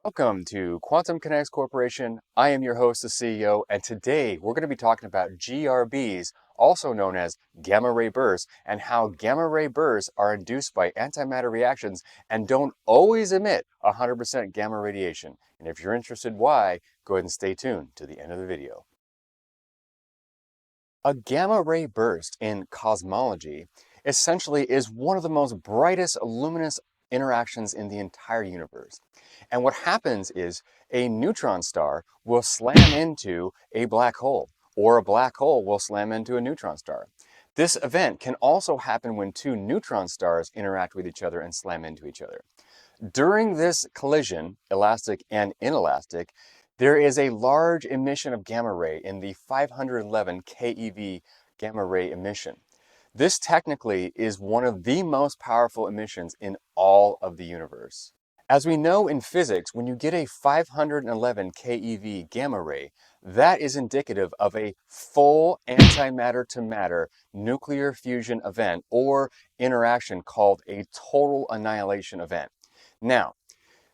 Welcome to Quantum Kinetics Corporation. I am your host, the CEO, and today we're going to be talking about GRBs, also known as gamma ray bursts, and how gamma ray bursts are induced by antimatter reactions and don't always emit 100% gamma radiation. And if you're interested why, go ahead and stay tuned to the end of the video. A gamma ray burst in cosmology essentially is one of the most brightest luminous interactions in the entire universe. And what happens is a neutron star will slam into a black hole, or a black hole will slam into a neutron star. This event can also happen when two neutron stars interact with each other and slam into each other. During this collision, elastic and inelastic, there is a large emission of gamma ray in the 511 keV gamma ray emission. This technically is one of the most powerful emissions in all of the universe. As we know in physics, when you get a 511 keV gamma ray, that is indicative of a full antimatter to matter nuclear fusion event or interaction called a total annihilation event. Now,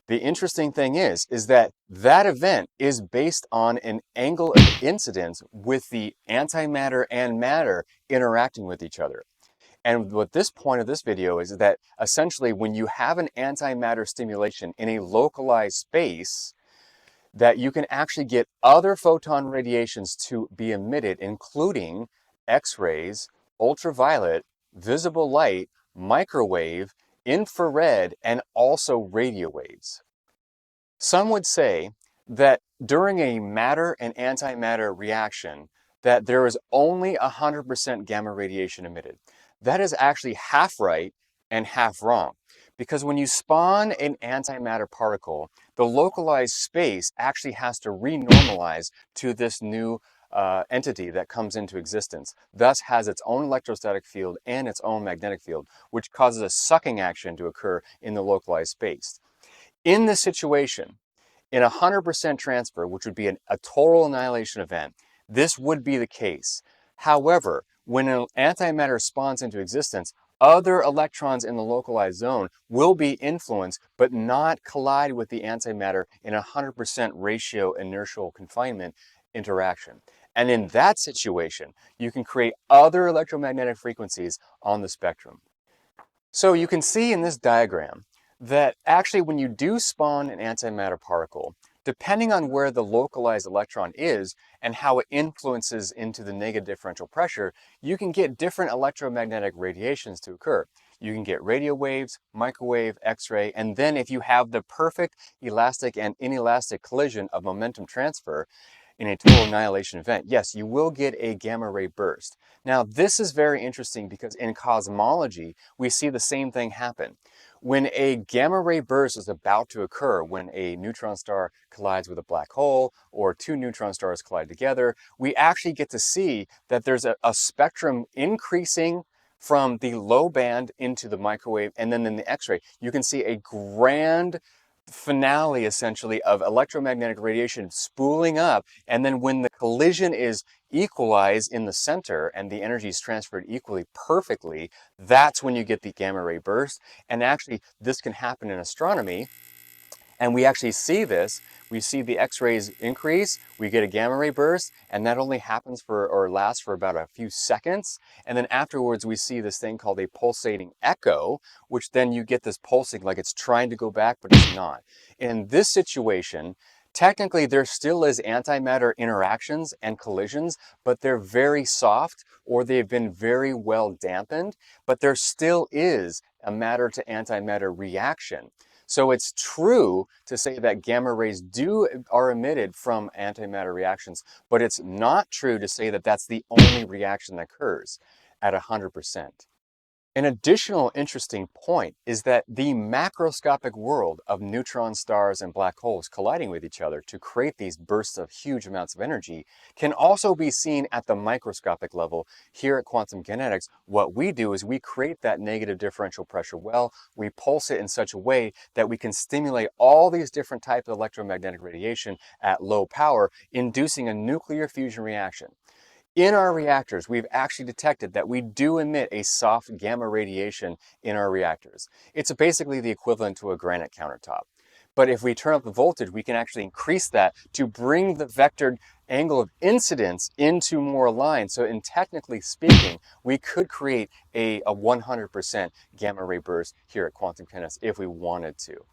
the interesting thing is that event is based on an angle of incidence with the antimatter and matter interacting with each other. And what this point of this video is that essentially when you have an antimatter stimulation in a localized space, that you can actually get other photon radiations to be emitted, including X-rays, ultraviolet, visible light, microwave, infrared, and also radio waves. Some would say that during a matter and antimatter reaction, that there is only 100% gamma radiation emitted. That is actually half right and half wrong. Because when you spawn an antimatter particle, the localized space actually has to renormalize to this new entity that comes into existence, thus has its own electrostatic field and its own magnetic field, which causes a sucking action to occur in the localized space. In this situation, in a 100% transfer, which would be a total annihilation event, this would be the case. However, when an antimatter spawns into existence, other electrons in the localized zone will be influenced but not collide with the antimatter in a 100% ratio inertial confinement interaction. And in that situation, you can create other electromagnetic frequencies on the spectrum. So you can see in this diagram that actually when you do spawn an antimatter particle, depending on where the localized electron is and how it influences into the negative differential pressure, you can get different electromagnetic radiations to occur. You can get radio waves, microwave, X-ray, and then if you have the perfect elastic and inelastic collision of momentum transfer, in a total annihilation event, yes, you will get a gamma ray burst. Now, this is very interesting because in cosmology, we see the same thing happen. When a gamma ray burst is about to occur, when a neutron star collides with a black hole or two neutron stars collide together, we actually get to see that there's a spectrum increasing from the low band into the microwave and then in the X-ray. You can see a grand finale essentially of electromagnetic radiation spooling up, and then when the collision is equalized in the center and the energy is transferred equally perfectly, that's when you get the gamma ray burst. And actually this can happen in astronomy, and we actually see this. We see the X-rays increase, we get a gamma ray burst, and that only happens for or lasts for about a few seconds. And then afterwards we see this thing called a pulsating echo, which then you get this pulsing like it's trying to go back, but it's not. In this situation, technically there still is antimatter interactions and collisions, but they're very soft or they've been very well dampened, but there still is a matter to antimatter reaction. So it's true to say that gamma rays are emitted from antimatter reactions, but it's not true to say that that's the only reaction that occurs at 100%. An additional interesting point is that the macroscopic world of neutron stars and black holes colliding with each other to create these bursts of huge amounts of energy can also be seen at the microscopic level. Here at Quantum Kinetics, what we do is we create that negative differential pressure well, we pulse it in such a way that we can stimulate all these different types of electromagnetic radiation at low power, inducing a nuclear fusion reaction. In our reactors, we've actually detected that we do emit a soft gamma radiation in our reactors. It's basically the equivalent to a granite countertop. But if we turn up the voltage, we can actually increase that to bring the vectored angle of incidence into more line. So in technically speaking, we could create a 100% gamma ray burst here at Quantum Kinetics if we wanted to.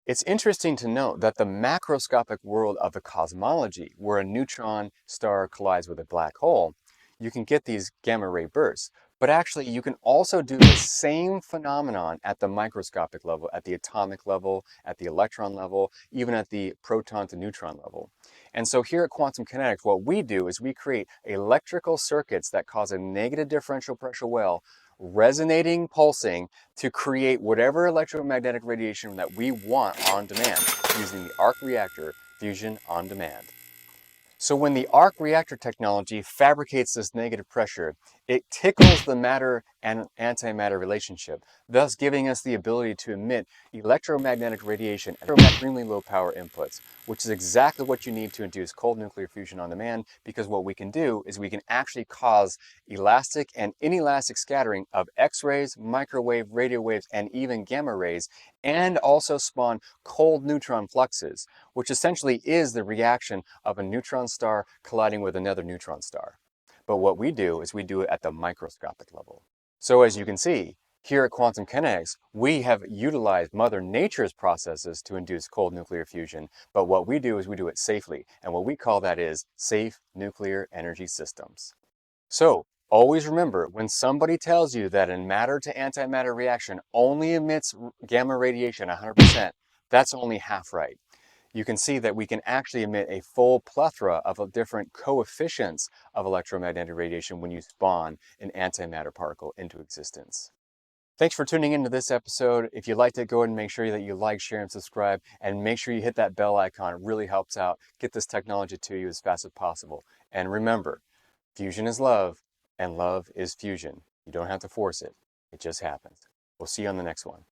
It's interesting to note that the macroscopic world of the cosmology, where a neutron star collides with a black hole, you can get these gamma ray bursts. But actually, you can also do the same phenomenon at the microscopic level, at the atomic level, at the electron level, even at the proton to neutron level. And so here at Quantum Kinetics, what we do is we create electrical circuits that cause a negative differential pressure well, resonating pulsing, to create whatever electromagnetic radiation that we want on demand using the arc reactor fusion on demand. So when the arc reactor technology fabricates this negative pressure, it tickles the matter and antimatter relationship, thus giving us the ability to emit electromagnetic radiation at extremely low power inputs, which is exactly what you need to induce cold nuclear fusion on demand, because what we can do is we can actually cause elastic and inelastic scattering of X-rays, microwave, radio waves, and even gamma rays, and also spawn cold neutron fluxes, which essentially is the reaction of a neutron star colliding with another neutron star. But what we do is we do it at the microscopic level. So as you can see, here at Quantum Kinetics, we have utilized Mother Nature's processes to induce cold nuclear fusion, but what we do is we do it safely, and what we call that is safe nuclear energy systems. So always remember, when somebody tells you that a matter to antimatter reaction only emits gamma radiation 100%, that's only half right. You can see that we can actually emit a full plethora of different coefficients of electromagnetic radiation when you spawn an antimatter particle into existence. Thanks for tuning into this episode. If you liked it, go ahead and make sure that you like, share, and subscribe, and make sure you hit that bell icon. It really helps out get this technology to you as fast as possible. And remember, fusion is love, and love is fusion. You don't have to force it. It just happens. We'll see you on the next one.